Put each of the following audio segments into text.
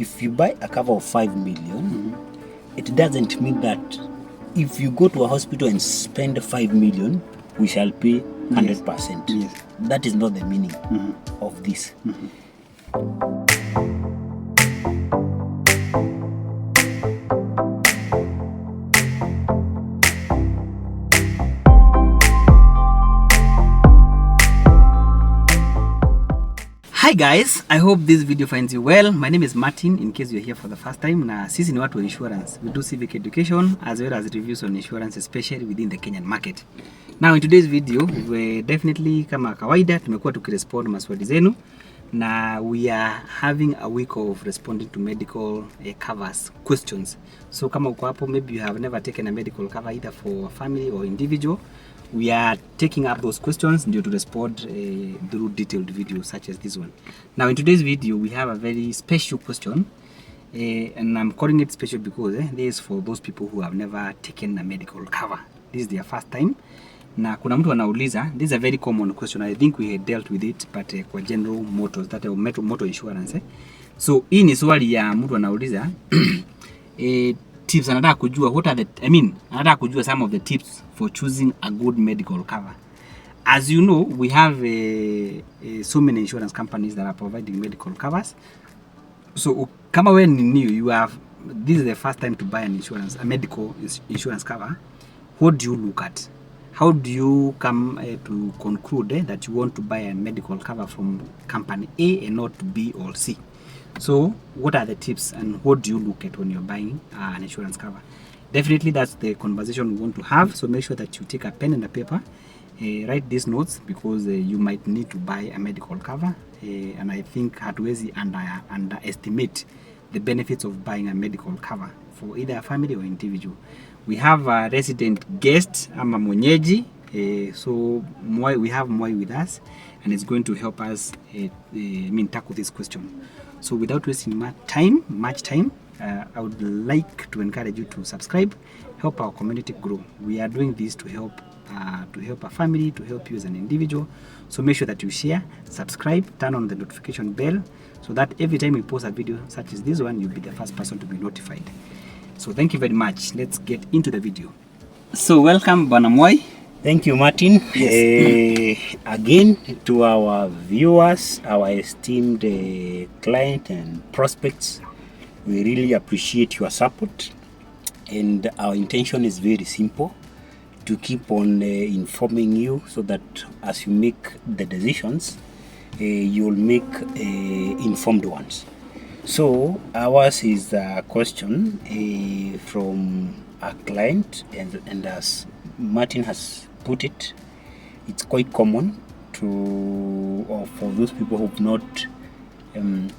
if you buy a cover of 5 million, it doesn't mean that if you go to a hospital and spend 5 million, we shall pay 100%. Yes. That is not the meaning of this. Hi guys, I hope this video finds you well. My name is Martin, in case you're here for the first time. Na sisi ni watu wa insurance. We do civic education as well as reviews on insurance, especially within the Kenyan market. Now in today's video, we definitely kama kawaida tumekuwa tukirespond maswali zenu, na we are having a week of responding to medical covers questions. So kama uko hapo, maybe you have never taken a medical cover either for a family or individual, we are taking up those questions due to respond through detailed videos such as this one. Now in today's video we have a very special question, and I'm calling it special because this is for those people who have never taken a medical cover. This is their first time. Na kuna mtu anauliza, this is a very common question. I think we had dealt with it, but kwa general motors, that motor insurance. So hii ni swali ya mtu anauliza tips, anataka kujua anataka kujua some of the tips for choosing a good medical cover. As you know, we have so many insurance companies that are providing medical covers. So kama wewe ni new, this is the first time to buy a medical insurance cover, what do you look at? How do you come to conclude that you want to buy a medical cover from company A and not B or C? So what are the tips and what do you look at when you're buying an insurance cover? Definitely that's the conversation we want to have. So make sure that you take a pen and a paper, write these notes, because you might need to buy a medical cover, and I think hatuwezi underestimate the benefits of buying a medical cover for either a family or individual. We have a resident guest, ama mwenyeji, so we have Moi with us, and it's going to help us tackle this question. So without wasting much time, I would like to encourage you to subscribe, help our community grow. We are doing this to help a family, to help you as an individual. So make sure that you share, subscribe, turn on the notification bell, so that every time we post a video such as this one, you'll be the first person to be notified. So thank you very much. Let's get into the video. So welcome Bwana Moi. Thank you, Martin. Yes. Again, to our viewers, our esteemed client and prospects, we really appreciate your support, and our intention is very simple: to keep on informing you, so that as you make the decisions, you'll make informed ones. So ours is a question from a client, and as Martin has put it, it's quite common for those people who've not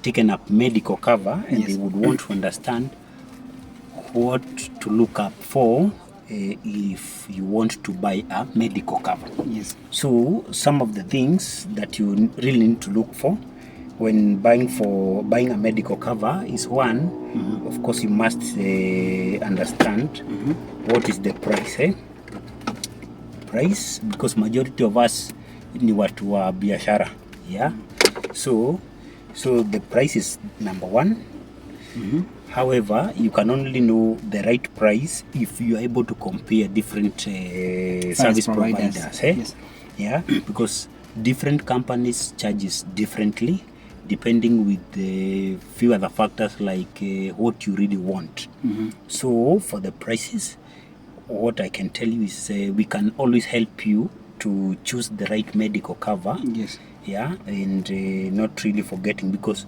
taken up medical cover, and they would want to understand what to look up for if you want to buy a medical cover. Yes. So some of the things that you really need to look for when buying a medical cover is one, of course you must understand what is the price. Price, because majority of us ni watu wa biashara, so the price is number one. However, you can only know the right price if you are able to compare different service providers. Because different companies charges differently depending with the few other factors, like what you really want. So for the prices, what I can tell you is we can always help you to choose the right medical cover. Yes. And not really forgetting, because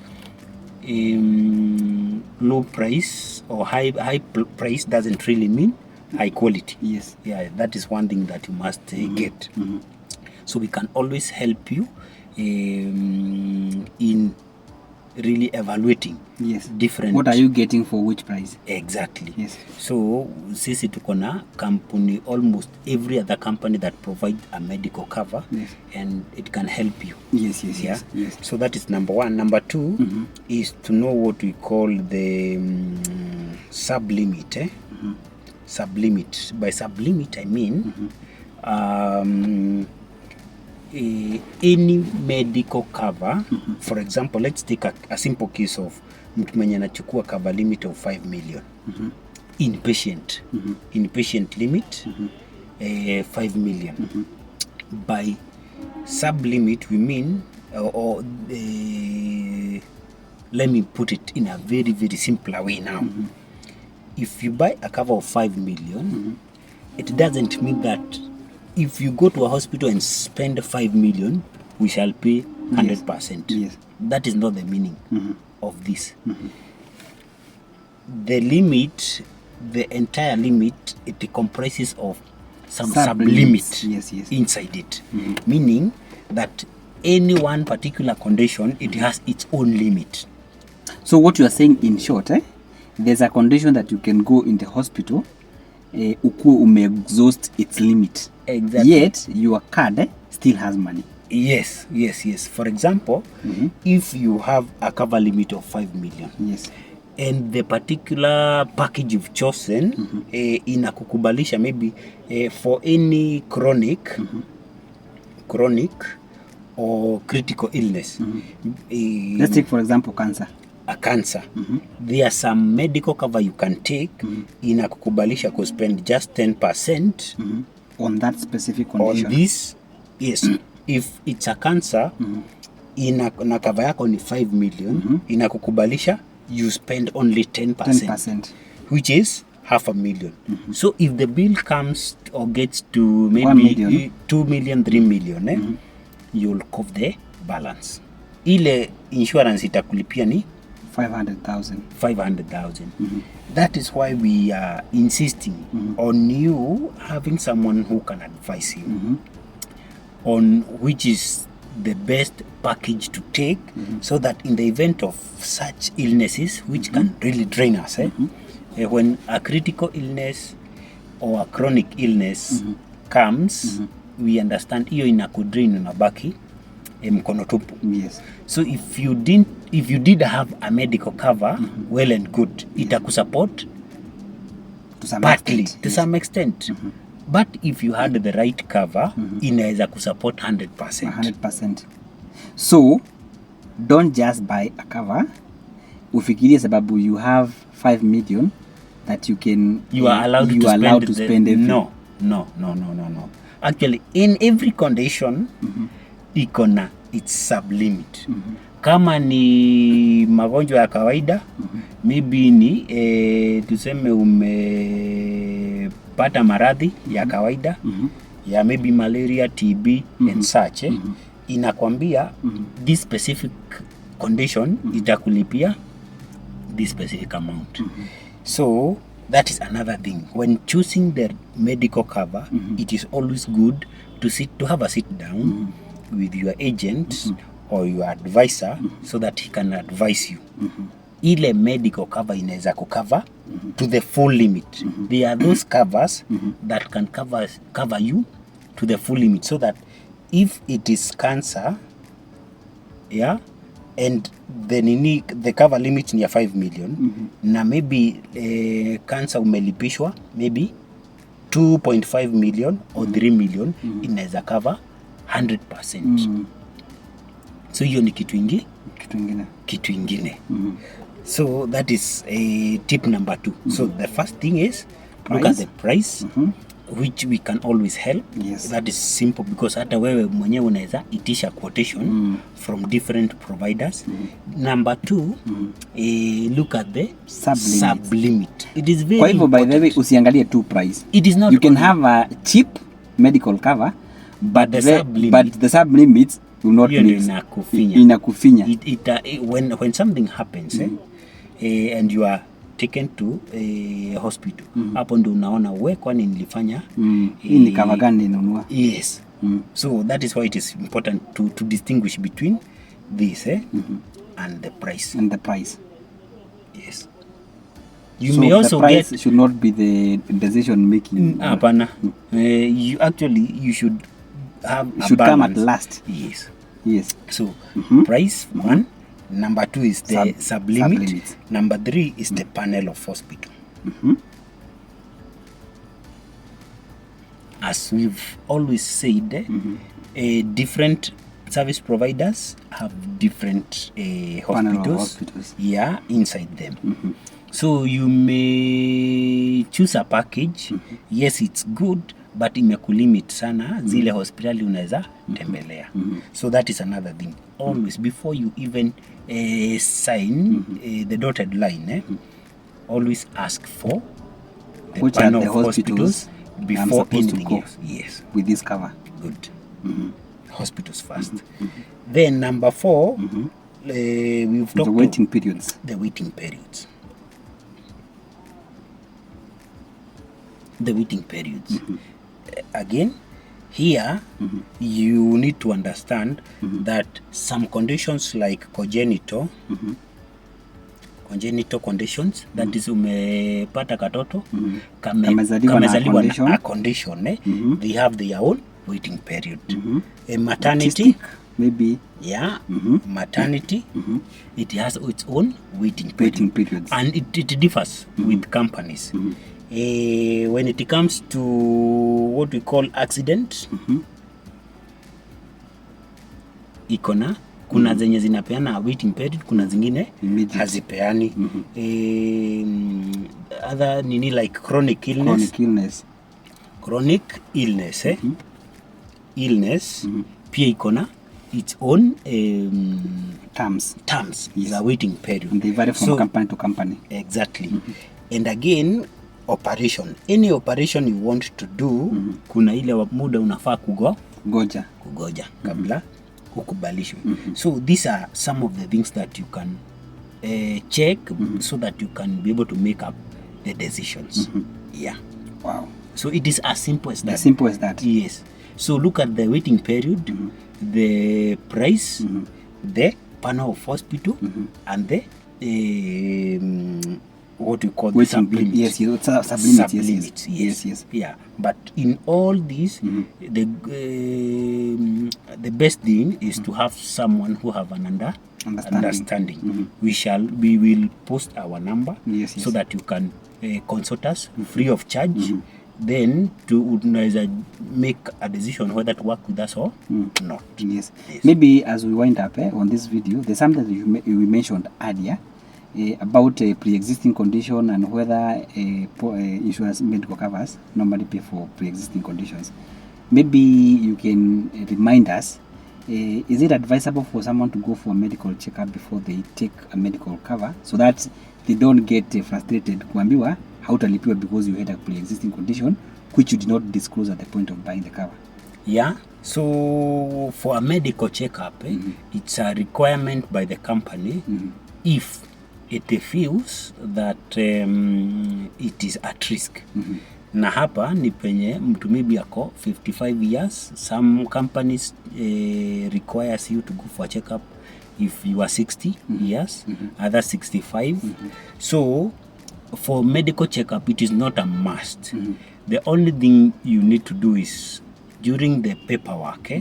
low price or high price doesn't really mean high quality. Yes. That is one thing that you must get. So we can always help you in really evaluating different. What are you getting for which price? Exactly. Yes. So sisi tuko na company, almost every other company that provide a medical cover, and it can help you. Yes. So that is number one. Number two is to know what we call the sublimit. Sublimit. By sublimit I mean any medical cover, for example, let's take a simple case of mtu mwenye anachukua cover limit of 5 million. Inpatient. Inpatient limit 5 million. By sub-limit we mean, let me put it in a very, very simpler way now. If you buy a cover of 5 million, it doesn't mean that if you go to a hospital and spend 5 million, we shall pay 100%. Yes. That is not the meaning of this. The limit, the entire limit, it comprises of some sub-limit yes. inside it. Meaning that any one particular condition, it has its own limit. So what you are saying in short, there's a condition that you can go in the hospital, ukuwe ume-exhaust its limit. Exactly. Yet your card still has money. Yes. For example, if you have a cover limit of 5 million, Yes. and the particular package you've chosen inakukubalisha maybe for any chronic or critical illness. Let's take for example cancer. A cancer. There are some medical cover you can take inakukubalisha ku spend just 10% On that specific condition. on this. Yes. If it's a cancer, na cover yako ni 5 million, inakukubalisha you spend only 10%, which is 500,000. So if the bill comes or gets to maybe 2 million, 3 million, you'll cover the balance. Ile insurance itakulipia ni 500,000. That is why we are insisting on you having someone who can advise you on which is the best package to take, so that in the event of such illnesses which can really drain us, when a critical illness or a chronic illness comes, we understand hiyo inakudrain, unabaki mkono tupu. Yes. So if you did have a medical cover, well and good, itakusupport To some partly, extent. to some extent. But if you had the right cover, inaweza kusupport 100%. 100%. So don't just buy a cover ufikirie sababu you have 5 million that you can You are allowed you to are spend allowed to the- spend every. No. Actually, in every condition, iko na its sub-limit. Kama ni magonjwa ya kawaida, maybe ni tuseme umepata maradhi ya kawaida, ya maybe malaria, TB and such, inakwambia this specific condition itakulipia this specific amount. So that is another thing. When choosing the medical cover, it is always good to have a sit down with your agent or your advisor, so that he can advise you. Ile medical cover inaweza kucover to the full limit. There are those covers that can cover you to the full limit, so that if it is cancer, and the cover limit ni ya 5 million, na maybe cancer umelipishwa maybe 2.5 million or 3 million, inaweza cover 100%. So hiyo ni kitu ingine. So that is a tip number 2. So the first thing is look at the price, which we can always help. Yes. That is simple, because hata wewe mwenyewe unaweza itisha quotation from different providers. Number 2, look at the sub-limit. It is very Kwa hivyo by the way important. usiangalie tu price. It is not You can only- have a cheap medical cover but the the sub-limit- but the sub-limits will not hiyo ndio mix. inakufinya. Inakufinya. When something happens and you are taken to a hospital, hapo ndio unaona kwani nilifanya Hii ni cover gani ninunua? yes. So that is why it is important to distinguish between this and the price. And the price. Yes. You So may the also price get should not be the decision making. hapana. You should have a Should come at balance. last. Yes. Yes. So price 1, number 2 is the sub-limit, sub-limit. number 3 is the panel of hospital. As we've always said, different service providers have different hospitals, yeah, inside them. So you may choose a package. Yes, it's good, but imekulimit sana zile hospitali unaweza tembelea. So that is another thing. Always before you even sign the dotted line, always ask for the which panel are the of hospitals before anything go else. Yes, with this cover. good. Hospitals first. Then number 4, we've talked The waiting periods. the waiting periods. The waiting periods. Again, here you need to understand that some conditions like congenital conditions, that is umepata katoto Kamezaliwa na a condition, they have their own waiting period. Maternity, maybe, yeah, maternity, it has its own waiting periods. And it differs with companies. When it comes to what we call accident, ikona kuna zenye zinapeana waiting period, kuna zingine hazipeani. Other nini like chronic illness, illness pia ikona its own terms, yes, the waiting period, and they vary from company to company. Exactly. And again, operation, any operation you want to do, kuna ile muda unafaa kugoja kabla ukubalishwe. So these are some of the things that you can check so that you can be able to make up the decisions. Yeah. Wow. So it is as simple as that. As simple as that. Yes. So look at the waiting period, the price, the panel of hospital, and the what we call the sublimit. Yes, sublimit. Yes. Yeah. But in all these, the best thing is to have someone who have an understanding. We will post our number so that you can consult us free of charge. Then to make a decision whether to work with us or not. Yes. Maybe as we wind up on this video, there's something that we mentioned earlier about a pre-existing condition and whether insurance medical covers normally pay for pre-existing conditions. Maybe you can remind us, is it advisable for someone to go for a medical checkup before they take a medical cover so that they don't get frustrated kuambiwa hautalipiwa because you had a pre-existing condition which you did not disclose at the point of buying the cover? Yeah. So for a medical checkup, it's a requirement by the company if it feels that it is at risk. Na hapa ni penye mtu maybe ako 55 years. Some companies requires you to go for a checkup if you are 60 years, other 65. So for medical checkup, it is not a must. The only thing you need to do is during the paperwork,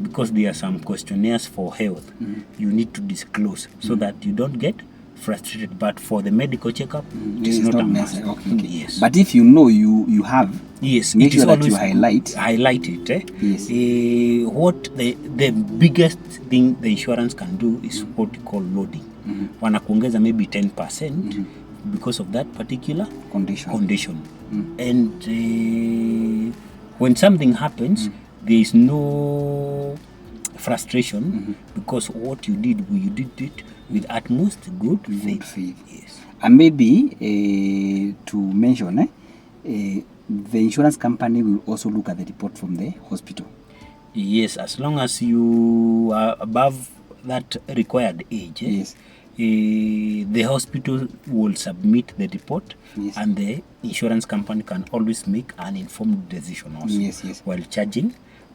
because there are some questionnaires for health, you need to disclose so that you don't get frustrated. But for the medical checkup, it is not a must. Okay. Yes. But if you know you have, yes, make it is sure that always you highlight it. Yes. What the biggest thing the insurance can do is what you call loading. Wanakuongeza maybe 10% because of that particular condition. And when something happens, there is no frustration because what you did it with utmost good faith. Yes. And maybe to mention, the insurance company will also look at the report from the hospital. Yes, as long as you are above that required age, yes, the hospital will submit the report, yes, and the insurance company can always make an informed decision also, yes, yes, while charging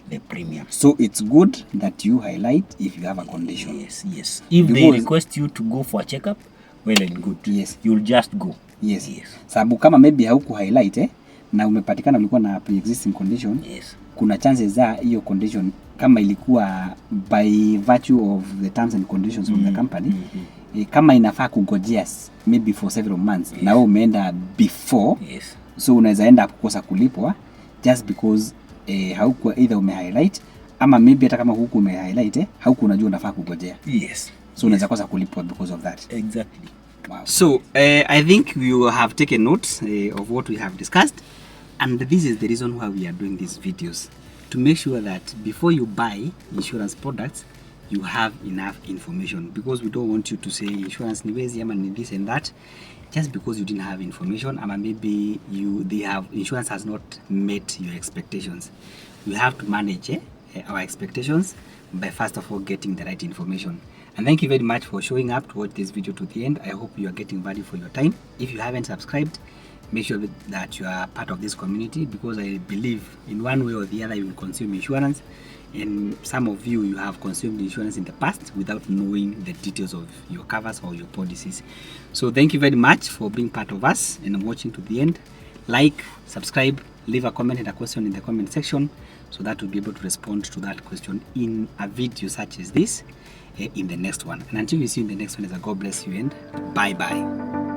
the premium. So it's good that you highlight if you have a condition. Yes, yes. If they request you to go for a checkup, well and good. Yes. You'll just go. Yes. Yes. Sababu kama maybe hauku highlight na umepatikana ulikuwa na pre-existing condition, yes, kuna chances za hiyo condition kama ilikuwa by virtue of the terms and conditions from the company, kama inafaa kungojea maybe for several months, yes, na wewe umeenda before, yes, so unaweza enda kukosa kulipwa just because haukuwa either umehighlight ama maybe hata kama huku umehighlight hauku unajua unafaa kugojea. Yes. So unaweza kosa kulipwa because of that. Exactly. Wow. So I think we have taken note of what we have discussed, and this is the reason why we are doing these videos, to make sure that before you buy insurance products you have enough information, because we don't want you to say insurance ni wezi ama ni this and that just because you didn't have information, ama maybe insurance has not met your expectations. We have to manage our expectations by first of all getting the right information. And thank you very much for showing up to watch this video to the end. I hope you are getting value for your time. If you haven't subscribed, make sure that you are part of this community, because I believe in one way or the other you will consume insurance, and some of you have consumed insurance in the past without knowing the details of your covers or your policies. So thank you very much for being part of us and watching to the end. Like, subscribe, leave a comment and a question in the comment section, so that we'll be able to respond to that question in a video such as this in the next one. And until we see you in the next one, God bless you and bye bye.